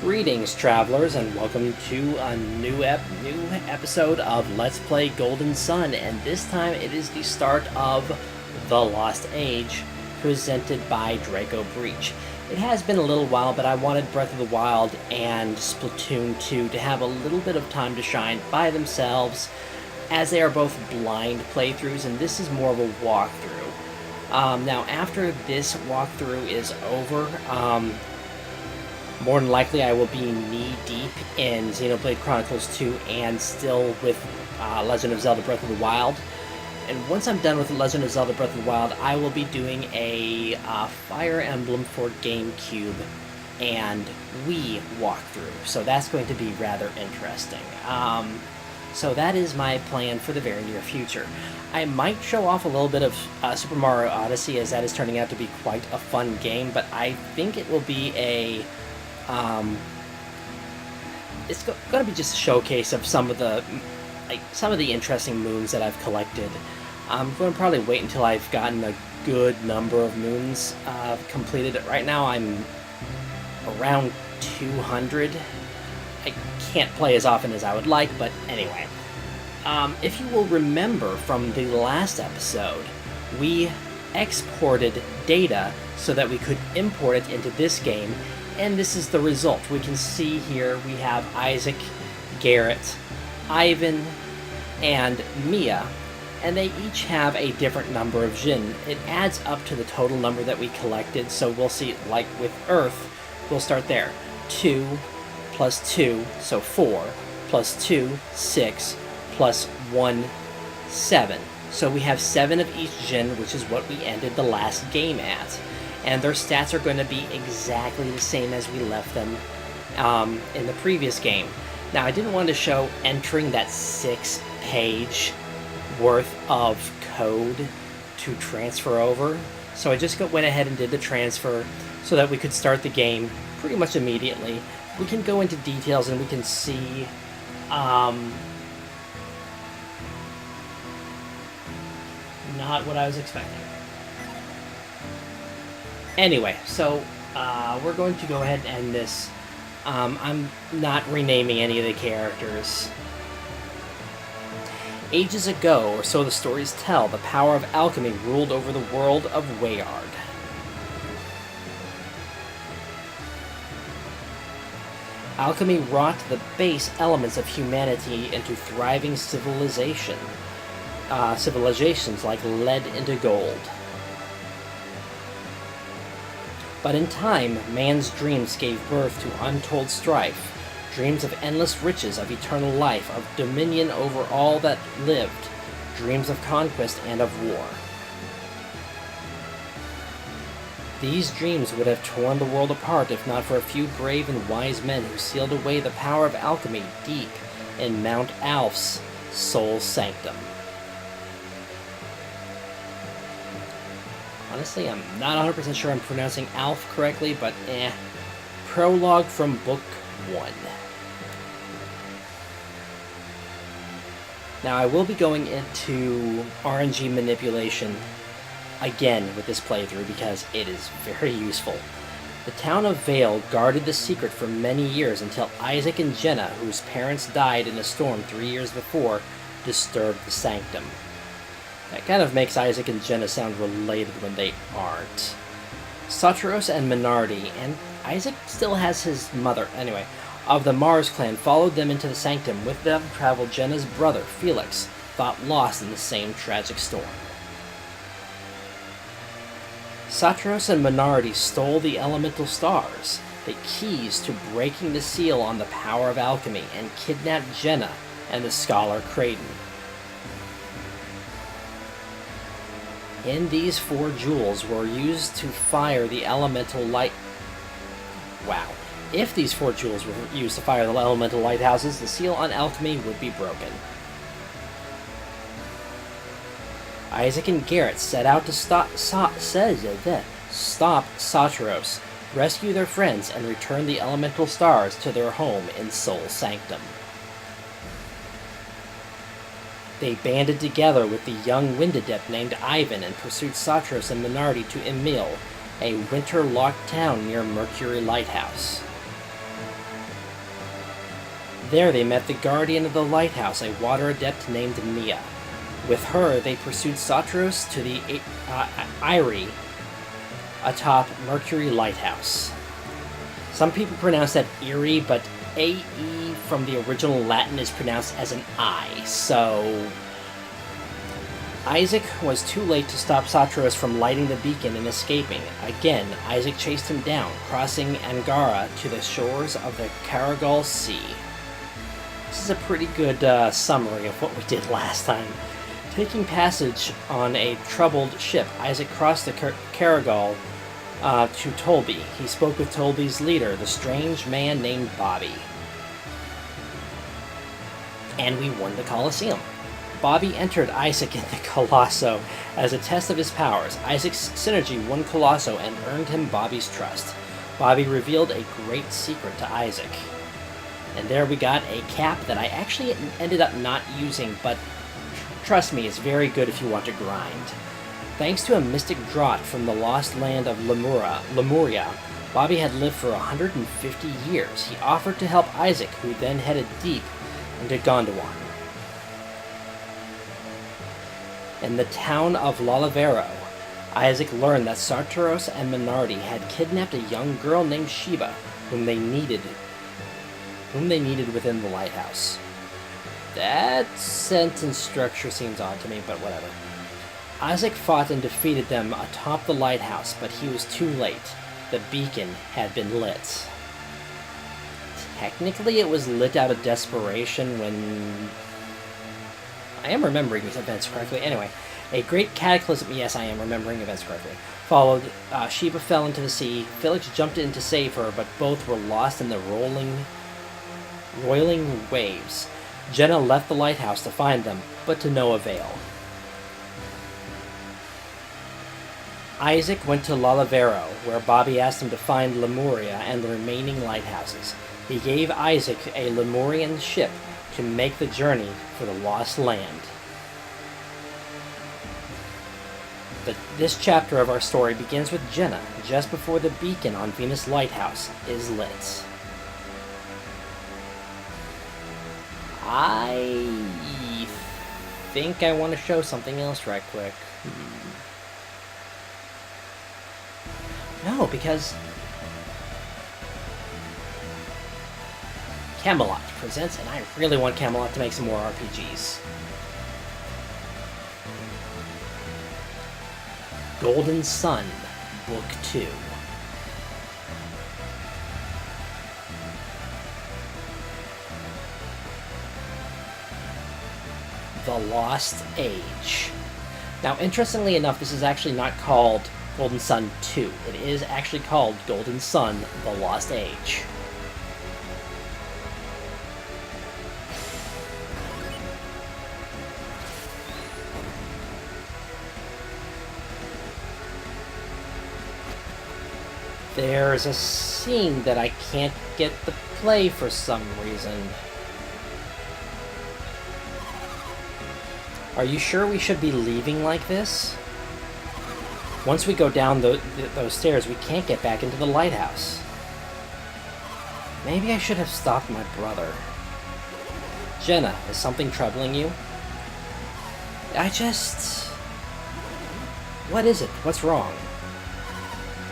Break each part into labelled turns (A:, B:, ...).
A: Greetings, travelers, and welcome to a new episode of Let's Play Golden Sun, and this time it is the start of The Lost Age, presented by Draco Breach. It has been a little while, but I wanted Breath of the Wild and Splatoon 2 to have a little bit of time to shine by themselves, as they are both blind playthroughs, and this is more of a walkthrough. Now, after this walkthrough is over, more than likely I will be knee-deep in Xenoblade Chronicles 2 and still with Legend of Zelda Breath of the Wild. And once I'm done with Legend of Zelda Breath of the Wild, I will be doing a Fire Emblem for GameCube and Wii walkthrough. So that's going to be rather interesting. So that is my plan for the very near future. I might show off a little bit of Super Mario Odyssey, as that is turning out to be quite a fun game, but I think it will be a... it's going to be just a showcase of some of the interesting moons that I've collected. I'm going to probably wait until I've gotten a good number of moons completed. Right now I'm around 200. I can't play as often as I would like, but anyway. If you will remember from the last episode, we exported data so that we could import it into this game, and this is the result. We can see here we have Isaac, Garrett, Ivan, and Mia, and they each have a different number of Jin. It adds up to the total number that we collected, so we'll see, like with Earth, we'll start there. 2 plus 2, so 4, plus 2, 6, plus 1, 7. So we have 7 of each Jin, which is what we ended the last game at. And their stats are going to be exactly the same as we left them in the previous game. Now, I didn't want to show entering that 6-page worth of code to transfer over, so I just went ahead and did the transfer so that we could start the game pretty much immediately. We can go into details and we can see not what I was expecting. Anyway, so we're going to go ahead and end this. I'm not renaming any of the characters. Ages ago, or so the stories tell, the power of alchemy ruled over the world of Wayard. Alchemy wrought the base elements of humanity into thriving civilizations like lead into gold. But in time, man's dreams gave birth to untold strife, dreams of endless riches, of eternal life, of dominion over all that lived, dreams of conquest and of war. These dreams would have torn the world apart if not for a few brave and wise men who sealed away the power of alchemy deep in Mount Alf's soul sanctum. Honestly, I'm not 100% sure I'm pronouncing Alf correctly, but Prologue from Book 1. Now, I will be going into RNG manipulation again with this playthrough because it is very useful. The town of Vale guarded the secret for many years until Isaac and Jenna, whose parents died in a storm 3 years before, disturbed the sanctum. That kind of makes Isaac and Jenna sound related when they aren't. Saturos and Menardi, and Isaac still has his mother, anyway, of the Mars clan followed them into the sanctum. With them traveled Jenna's brother, Felix, thought lost in the same tragic storm. Saturos and Menardi stole the elemental stars, the keys to breaking the seal on the power of alchemy, and kidnapped Jenna and the scholar Creighton. In these 4 jewels were used to fire the elemental light... Wow. If these 4 jewels were used to fire the elemental lighthouses, the seal on alchemy would be broken. Isaac and Garrett set out to stop Saturos, rescue their friends, and return the elemental stars to their home in Soul Sanctum. They banded together with the young wind adept named Ivan and pursued Saturos and Menardi to Emil, a winter-locked town near Mercury Lighthouse. There they met the guardian of the lighthouse, a water adept named Mia. With her, they pursued Saturos to the Eyrie atop Mercury Lighthouse. Some people pronounce that Erie, but A-E from the original Latin is pronounced as an I, so... Isaac was too late to stop Saturos from lighting the beacon and escaping. Again, Isaac chased him down, crossing Angara to the shores of the Caragol Sea. This is a pretty good summary of what we did last time. Taking passage on a troubled ship, Isaac crossed the Caragol to Tolby. He spoke with Tolby's leader, the strange man named Bobby. And we won the Colosseum. Bobby entered Isaac in the Colosso as a test of his powers. Isaac's synergy won Colosso and earned him Bobby's trust. Bobby revealed a great secret to Isaac. And there we got a cap that I actually ended up not using, but trust me, it's very good if you want to grind. Thanks to a mystic draught from the lost land of Lemuria, Bobby had lived for 150 years. He offered to help Isaac, who then headed deep into Gondwan. In the town of Lalavero, Isaac learned that Saturos and Menardi had kidnapped a young girl named Sheba, whom they needed within the lighthouse. That sentence structure seems odd to me, but whatever. Isaac fought and defeated them atop the lighthouse, but he was too late. The beacon had been lit. Technically, it was lit out of desperation when... I am remembering these events correctly. Anyway, a great cataclysm... Yes, I am remembering events correctly. Followed. Sheba fell into the sea. Felix jumped in to save her, but both were lost in the roiling waves. Jenna left the lighthouse to find them, but to no avail. Isaac went to Lalavero, where Bobby asked him to find Lemuria and the remaining lighthouses. He gave Isaac a Lemurian ship to make the journey for the Lost Land. This chapter of our story begins with Jenna, just before the beacon on Venus Lighthouse is lit. I think I want to show something else right quick. No, because Camelot presents, and I really want Camelot to make some more RPGs. Golden Sun, Book 2. The Lost Age. Now, interestingly enough, this is actually not called Golden Sun 2. It is actually called Golden Sun, The Lost Age. There's a scene that I can't get to play for some reason. Are you sure we should be leaving like this? Once we go down those stairs, we can't get back into the lighthouse. Maybe I should have stopped my brother. Jenna, is something troubling you? What is it? What's wrong?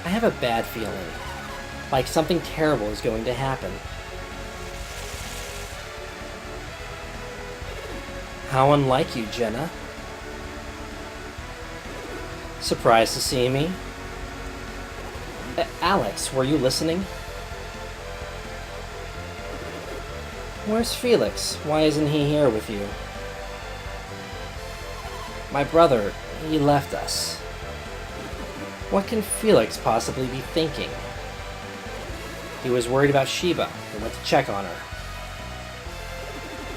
A: I have a bad feeling. Like something terrible is going to happen. How unlike you, Jenna. Surprised to see me? Alex, were you listening? Where's Felix? Why isn't he here with you? My brother, he left us. What can Felix possibly be thinking? He was worried about Sheba and went to check on her.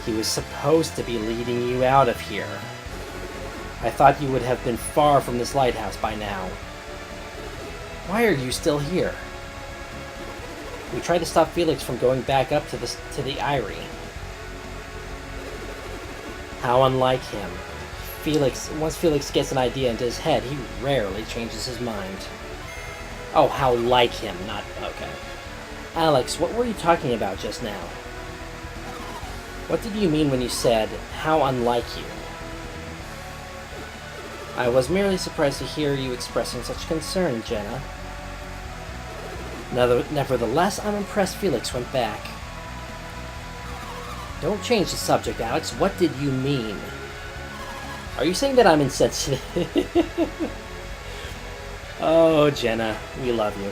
A: He was supposed to be leading you out of here. I thought you would have been far from this lighthouse by now. Why are you still here? We tried to stop Felix from going back up to the Eyrie. How unlike him. Once Felix gets an idea into his head, he rarely changes his mind. Oh, how like him, not... okay. Alex, what were you talking about just now? What did you mean when you said, how unlike you? I was merely surprised to hear you expressing such concern, Jenna. Nevertheless, I'm impressed Felix went back. Don't change the subject, Alex. What did you mean? Are you saying that I'm insensitive? Oh, Jenna, we love you.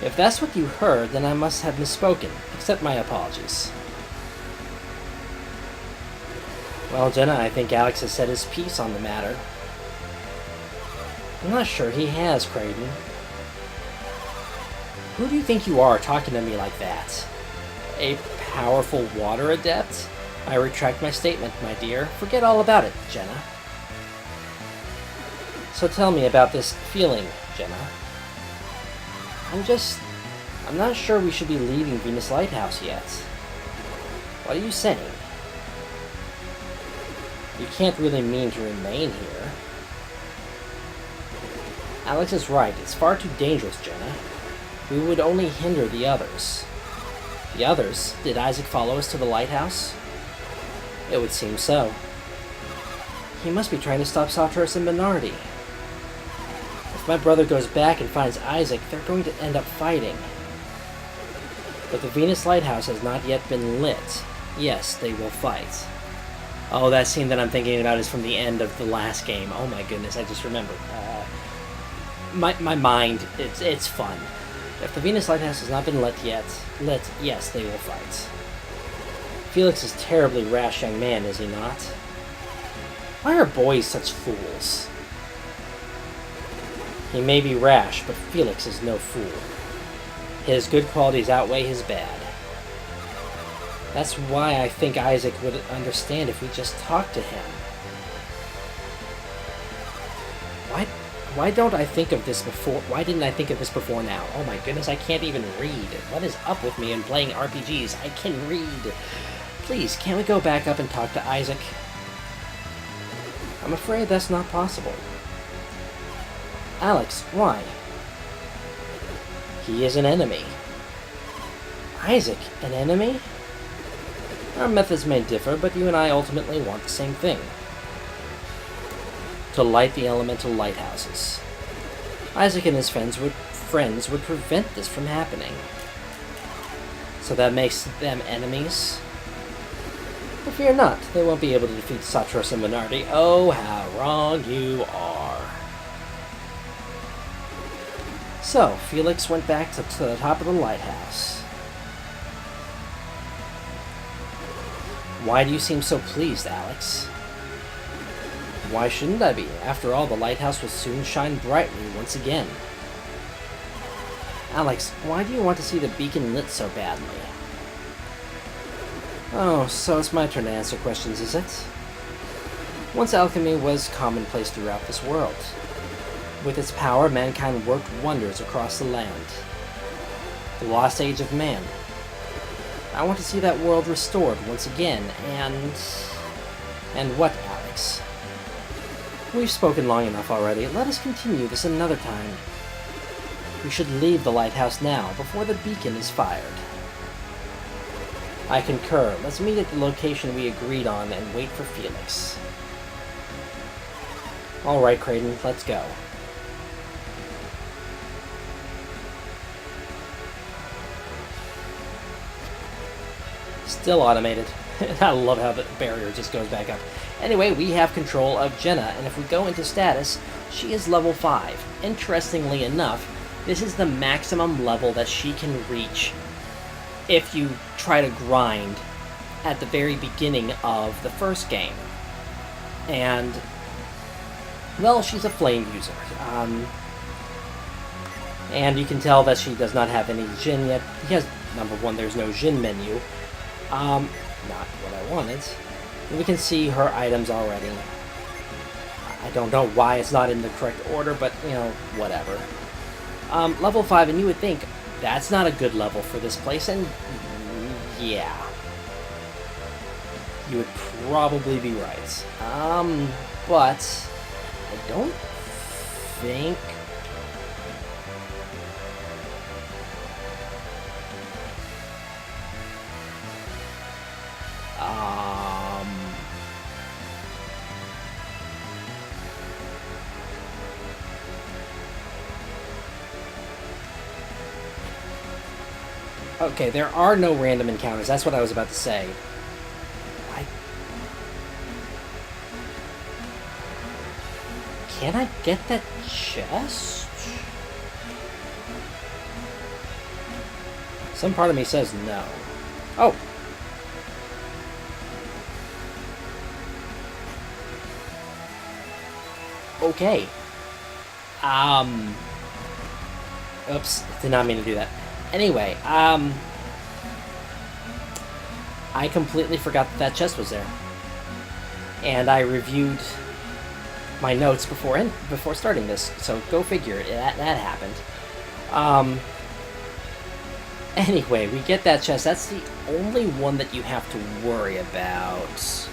A: If that's what you heard, then I must have misspoken. Accept my apologies. Well, Jenna, I think Alex has said his piece on the matter. I'm not sure he has, Creighton. Who do you think you are talking to me like that? A powerful water adept? I retract my statement, my dear. Forget all about it, Jenna. So tell me about this feeling, Jenna. I'm not sure we should be leaving Venus Lighthouse yet. What are you saying? You can't really mean to remain here. Alex is right. It's far too dangerous, Jenna. We would only hinder the others. The others? Did Isaac follow us to the lighthouse? It would seem so. He must be trying to stop Saturos and Menardi. If my brother goes back and finds Isaac, they're going to end up fighting. But the Venus Lighthouse has not yet been lit. Yes, they will fight. Oh, that scene that I'm thinking about is from the end of the last game. Oh my goodness, I just remembered. My mind, it's fun. If the Venus Lighthouse has not been lit yet, yes, they will fight. Felix is a terribly rash young man, is he not? Why are boys such fools? He may be rash, but Felix is no fool. His good qualities outweigh his bad. That's why I think Isaac would understand if we just talked to him. Why don't I think of this before? Why didn't I think of this before now? Oh my goodness, I can't even read. What is up with me in playing RPGs? I can read. Please, can't we go back up and talk to Isaac? I'm afraid that's not possible. Alex, why? He is an enemy. Isaac, an enemy? Our methods may differ, but you and I ultimately want the same thing. To light the elemental lighthouses. Isaac and his friends would prevent this from happening. So that makes them enemies? But fear not, they won't be able to defeat Saturos and Menardi. Oh, how wrong you are. So, Felix went back to the top of the lighthouse. Why do you seem so pleased, Alex? Why shouldn't I be? After all, the lighthouse will soon shine brightly once again. Alex, why do you want to see the beacon lit so badly? Oh, so it's my turn to answer questions, is it? Once alchemy was commonplace throughout this world. With its power, mankind worked wonders across the land. The lost age of man. I want to see that world restored once again, and what, Alex? We've spoken long enough already. Let us continue this another time. We should leave the lighthouse now, before the beacon is fired. I concur. Let's meet at the location we agreed on and wait for Felix. Alright, Creighton, let's go. Still automated. I love how the barrier just goes back up. Anyway, we have control of Jenna, and if we go into status, she is level 5. Interestingly enough, this is the maximum level that she can reach if you try to grind at the very beginning of the first game. And, well, she's a flame user. And you can tell that she does not have any Jin yet. Because, number one, there's no Jin menu. Not what I wanted. We can see her items already. I don't know why it's not in the correct order, but, you know, whatever. Level 5, and you would think, that's not a good level for this place, and yeah. You would probably be right. But I don't think... Okay, there are no random encounters. That's what I was about to say. Can I get that chest? Some part of me says no. Oh! Okay. Oops, did not mean to do that. Anyway, I completely forgot that chest was there. And I reviewed my notes before starting this, so go figure, that happened. Anyway, we get that chest. That's the only one that you have to worry about.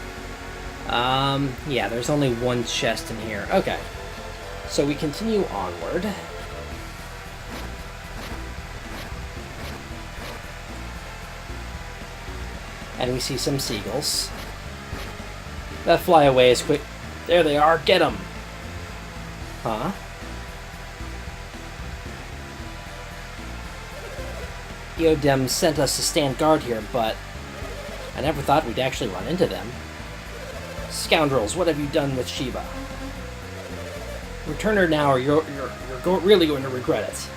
A: Yeah, there's only one chest in here. Okay. So we continue onward. And we see some seagulls that fly away as quick. There they are. Get them. Huh? Eodem sent us to stand guard here, but I never thought we'd actually run into them. Scoundrels, what have you done with Shiva? Return her now, or you're really going to regret it.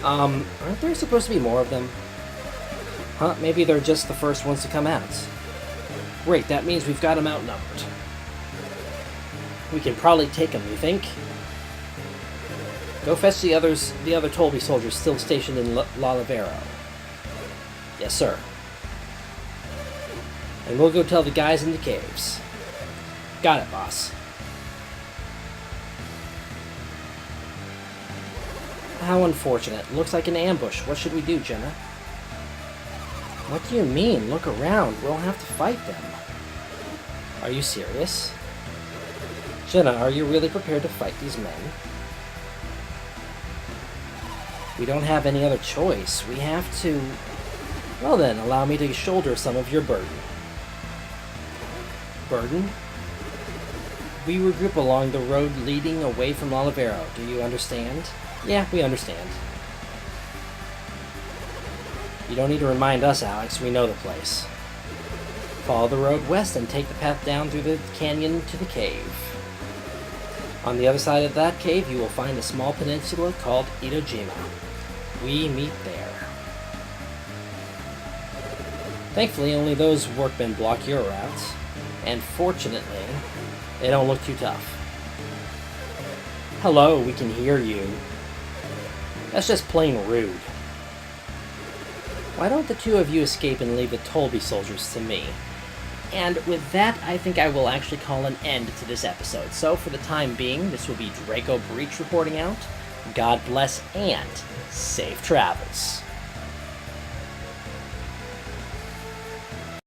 A: Aren't there supposed to be more of them? Huh? Maybe they're just the first ones to come out. Great, that means we've got them outnumbered. We can probably take them, you think? Go fetch the other Tolby soldiers still stationed in Lalivero. Yes, sir. And we'll go tell the guys in the caves. Got it, boss. How unfortunate. Looks like an ambush. What should we do, Jenna? What do you mean? Look around. We'll have to fight them. Are you serious? Jenna, are you really prepared to fight these men? We don't have any other choice. We have to... Well then, allow me to shoulder some of your burden. Burden? We regroup along the road leading away from Olivero. Do you understand? Yeah, we understand. You don't need to remind us, Alex. We know the place. Follow the road west and take the path down through the canyon to the cave. On the other side of that cave, you will find a small peninsula called Itojima. We meet there. Thankfully, only those workmen block your route. And fortunately, they don't look too tough. Hello, we can hear you. That's just plain rude. Why don't the two of you escape and leave the Tolby soldiers to me? And with that, I think I will actually call an end to this episode. So for the time being, this will be Draco Breach reporting out. God bless and safe travels.